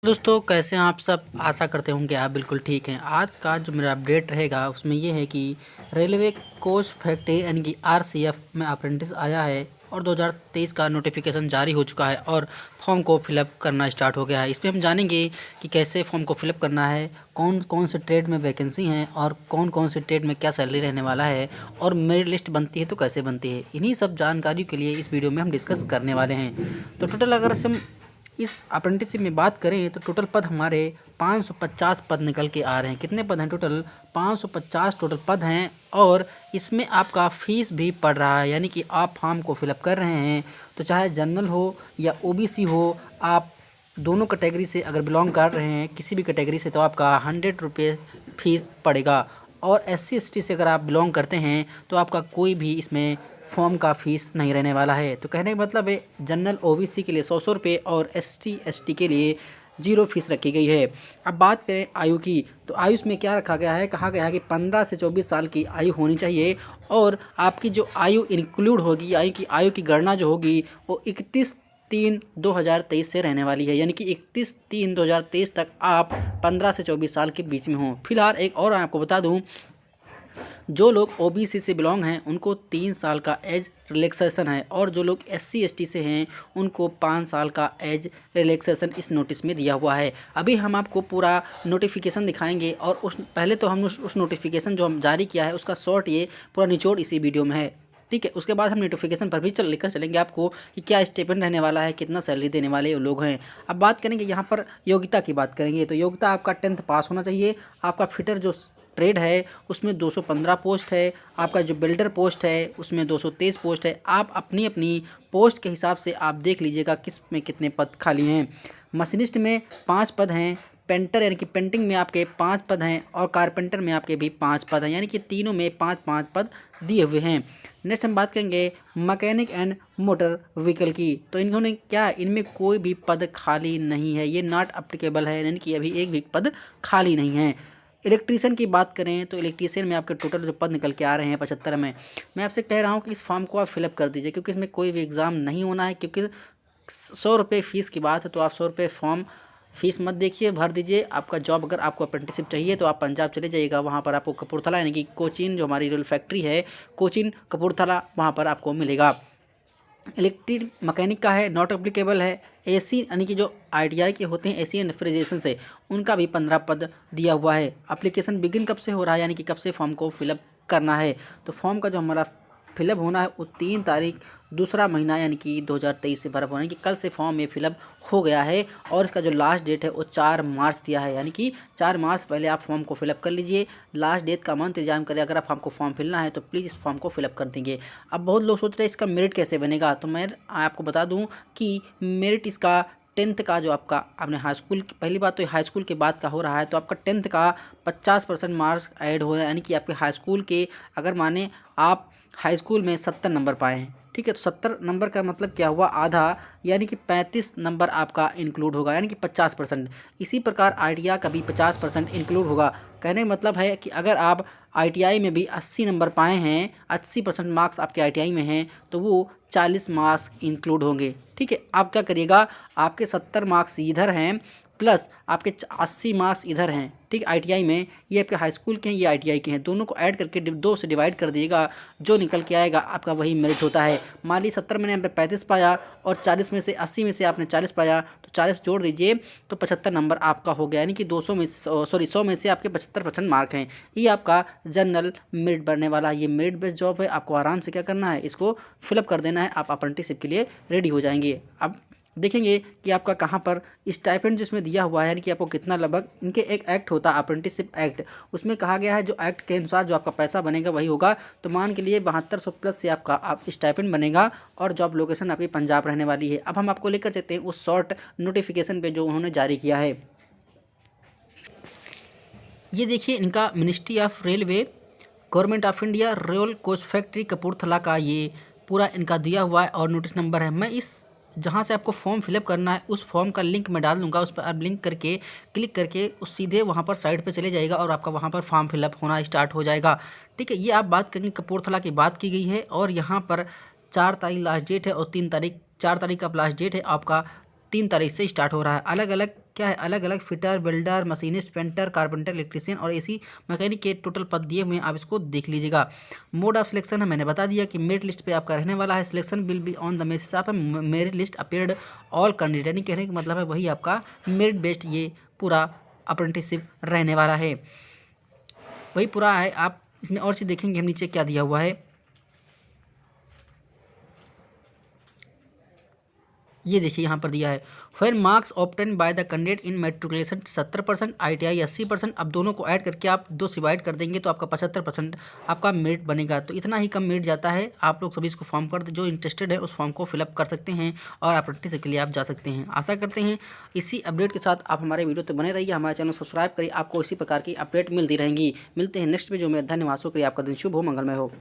दोस्तों कैसे हैं आप सब। आशा करते होंगे आप बिल्कुल ठीक हैं। आज का जो मेरा अपडेट रहेगा उसमें ये है कि रेलवे कोच फैक्ट्री यानी कि आरसीएफ में अप्रेंटिस आया है और 2023 का नोटिफिकेशन जारी हो चुका है और फॉर्म को फिलअप करना स्टार्ट हो गया है। इसमें हम जानेंगे कि कैसे फॉर्म को फिलअप करना है, कौन कौन से ट्रेड में वैकेंसी हैं और कौन कौन से ट्रेड में क्या सैलरी रहने वाला है और मेरिट लिस्ट बनती है तो कैसे बनती है। इन्हीं सब जानकारी के लिए इस वीडियो में हम डिस्कस करने वाले हैं। तो टोटल अगर हम इस अप्रेंटिसशिप में बात करें तो टोटल पद हमारे 550 पद निकल के आ रहे हैं। कितने पद हैं टोटल? 550 टोटल पद हैं और इसमें आपका फ़ीस भी पड़ रहा है, यानी कि आप फॉर्म को फिलअप कर रहे हैं तो चाहे जनरल हो या ओबीसी हो, आप दोनों कैटेगरी से अगर बिलोंग कर रहे हैं किसी भी कैटेगरी से तो आपका 100 रुपये फ़ीस पड़ेगा। और SC ST से अगर आप बिलोंग करते हैं तो आपका कोई भी इसमें फॉर्म का फ़ीस नहीं रहने वाला है। तो कहने का मतलब है जनरल ओबीसी के लिए 100 रुपये और ST ST के लिए 0 फीस रखी गई है। अब बात करें आयु की, तो आयु में क्या रखा गया है, कहा गया है कि 15 से 24 साल की आयु होनी चाहिए और आपकी जो आयु इंक्लूड होगी, आयु की गणना जो होगी वो 31/3/2023 से रहने वाली है, यानी कि 31/3/2023 तक आप 15 से 24 साल के बीच में हों। फिलहाल एक और आपको बता दूं, जो लोग ओबीसी से बिलोंग हैं उनको 3 साल का एज रिलैक्सेशन है और जो लोग SC ST से हैं उनको 5 साल का एज रिलैक्सेशन इस नोटिस में दिया हुआ है। अभी हम आपको पूरा नोटिफिकेशन दिखाएंगे और उस पहले तो हम उस नोटिफिकेशन जो हम जारी किया है उसका शॉर्ट ये पूरा निचोड़ इसी वीडियो में है, ठीक है। उसके बाद हम नोटिफिकेशन पर भी लेकर चलेंगे आपको कि क्या स्टेपन रहने वाला है, कितना सैलरी देने वाले लोग हैं। अब बात करेंगे यहाँ पर योग्यता की बात करेंगे तो योग्यता आपका 10th पास होना चाहिए। आपका फिटर जो ट्रेड है उसमें 215 पोस्ट है। आपका जो बिल्डर पोस्ट है उसमें 223 पोस्ट है। आप अपनी अपनी पोस्ट के हिसाब से आप देख लीजिएगा किस में कितने पद खाली हैं। मशीनिस्ट में 5 पद हैं, पेंटर यानी कि पेंटिंग में आपके 5 पद हैं और कारपेंटर में आपके भी 5 पद हैं, यानी कि तीनों में 5-5 पद दिए हुए हैं। नेक्स्ट हम बात करेंगे मैकेनिक एंड मोटर व्हीकल की, तो इन्होंने क्या, इनमें कोई भी पद खाली नहीं है, ये नॉट अप्लीकेबल है, यानी कि अभी एक भी पद खाली नहीं है। इलेक्ट्रीशियन की बात करें तो इलेक्ट्रीशियन में आपके टोटल जो पद निकल के आ रहे हैं 75 में। मैं आपसे कह रहा हूँ कि इस फॉर्म को आप फिलअप कर दीजिए क्योंकि इसमें कोई भी एग्ज़ाम नहीं होना है, क्योंकि 100 रुपये फ़ीस की बात है तो आप 100 रुपये फॉर्म फीस मत देखिए, भर दीजिए। आपका जॉब अगर आपको अप्रेंटिसशिप चाहिए तो आप पंजाब चले जाइएगा, वहाँ पर आपको कपूरथला यानी कि कोचीन जो हमारी रेल फैक्ट्री है कोचीन कपूरथला वहाँ पर आपको मिलेगा। इलेक्ट्रिक मैकेनिक का है, नॉट एप्लीकेबल है। एसी यानी कि जो ITI के होते हैं एसी एंड रेफ्रिजरेशन से, उनका भी 15 पद दिया हुआ है। एप्लीकेशन बिगिन कब से हो रहा है, यानी कि कब से फॉर्म को फिलअप करना है, तो फॉर्म का जो हमारा फिलअप होना है वो 3 तारीख दूसरा महीना यानी कि 2023 से भरा होने की कल से फॉर्म ये फिलअप हो गया है और इसका जो लास्ट डेट है वो 4 मार्च दिया है, यानी कि 4 मार्च पहले आप फॉर्म को फिलअप कर लीजिए। लास्ट डेट का मंथ इंतजाम करें। अगर आप हमको फॉर्म फिलना है तो प्लीज़ इस फॉर्म को फिलअप कर देंगे। अब बहुत लोग सोच रहे हैं इसका मेरिट कैसे बनेगा, तो मैं आपको बता दूं कि मेरिट इसका 10th का जो आपका आपने हाई स्कूल की, पहली बात तो हाई स्कूल के बाद का हो रहा है तो आपका 10th का 50% मार्क्स ऐड हो, यानी कि आपके हाई स्कूल के, अगर माने आप हाई स्कूल में 70 नंबर पाए हैं, ठीक है, तो 70 नंबर का मतलब क्या हुआ, आधा, यानी कि 35 नंबर आपका इंक्लूड होगा, यानी कि 50%। इसी प्रकार ITI का भी 50% इंक्लूड होगा। कहने का मतलब है कि अगर आप ITI में भी 80 नंबर पाए हैं, 80% मार्क्स आपके ITI में हैं तो वो 40 मार्क्स इंक्लूड होंगे, ठीक है। आप क्या करिएगा, आपके 70 मार्क्स इधर हैं प्लस आपके 80 मार्क्स इधर हैं, ठीक, ITI में, ये आपके हाई स्कूल के हैं, ये ITI के हैं, दोनों को ऐड करके 2 से डिवाइड कर दिएगा, जो निकल के आएगा आपका वही मेरिट होता है। मान लीजिए 70 में आपने 35 पाया और 40 में से 80 में से आपने 40 पाया तो 40 जोड़ दीजिए तो 75 नंबर आपका हो गया, यानी कि 200 में से, सॉरी 100 में से आपके 75% मार्क हैं। ये आपका जनरल मेरिट बढ़ने वाला है। ये मेरिट बेस्ड जॉब है, आपको आराम से क्या करना है, इसको फिलअप कर देना है, आप अप्रेंटिसशिप के लिए रेडी हो जाएंगे। अब देखेंगे कि आपका कहाँ पर स्टाइपेंड जिसमें दिया हुआ है, यानी कि आपको कितना, लगभग इनके एक एक्ट होता है अप्रेंटिसशिप एक्ट, उसमें कहा गया है जो एक्ट के अनुसार जो आपका पैसा बनेगा वही होगा। तो मान के लिए 7200 प्लस से आपका स्टाइपेंड बनेगा और जॉब लोकेशन आपकी पंजाब रहने वाली है। अब हम आपको लेकर चलते हैं उस शॉर्ट नोटिफिकेशन पे जो उन्होंने जारी किया है। ये देखिए इनका ministry of railway government of India rail coach factory Kapurthala का ये पूरा इनका दिया हुआ है और नोटिस नंबर है। मैं इस जहाँ से आपको फॉर्म फिलअप करना है उस फॉर्म का लिंक मैं डाल दूंगा, उस पर आप लिंक करके क्लिक करके उस सीधे वहाँ पर साइड पे चले जाएगा और आपका वहाँ पर फॉर्म फिलअप होना स्टार्ट हो जाएगा, ठीक है। ये आप बात करेंगे कपूरथला की बात की गई है और यहाँ पर 4 तारीख लास्ट डेट है और 3 तारीख, 4 तारीख का लास्ट डेट है आपका 3 तारीख से स्टार्ट हो रहा है। अलग अलग क्या है, अलग अलग fitter, welder, machinist, painter, carpenter, electrician और एसी मैकेनिक के टोटल पद दिए हुए हैं, आप इसको देख लीजिएगा। मोड ऑफ सिलेक्शन है, मैंने बता दिया कि मेरिट लिस्ट पे आपका रहने वाला है। Selection will be on the merit, आप merit list appeared all candidate, यानी कहने का मतलब है वही आपका मेरिट बेस्ड ये पूरा अप्रेंटिसशिप रहने वाला है, वही पूरा है। आप इसमें और चीज़ देखेंगे हम नीचे क्या दिया हुआ है, ये देखिए यहाँ पर दिया है where marks obtain by the candidate in matriculation 70%, ITI 80%। अब दोनों को ऐड करके आप 2 से डिवाइड कर देंगे तो आपका 75% आपका मेरिट बनेगा। तो इतना ही कम मेरिट जाता है। आप लोग सभी इसको फॉर्म कर, जो इंटरेस्टेड है उस फॉर्म को फिलअप कर सकते हैं और अप्रेंटिसशिप के लिए आप जा सकते हैं। आशा करते हैं इसी अपडेट के साथ आप हमारे वीडियो तो बने रहिए, हमारे चैनल सब्सक्राइब करिए, आपको इसी प्रकार की अपडेट मिलती रहेंगी। मिलते हैं नेक्स्ट वीडियो में, धन्यवाद, शुक्रिया, आपका दिन शुभ हो, मंगलमय हो।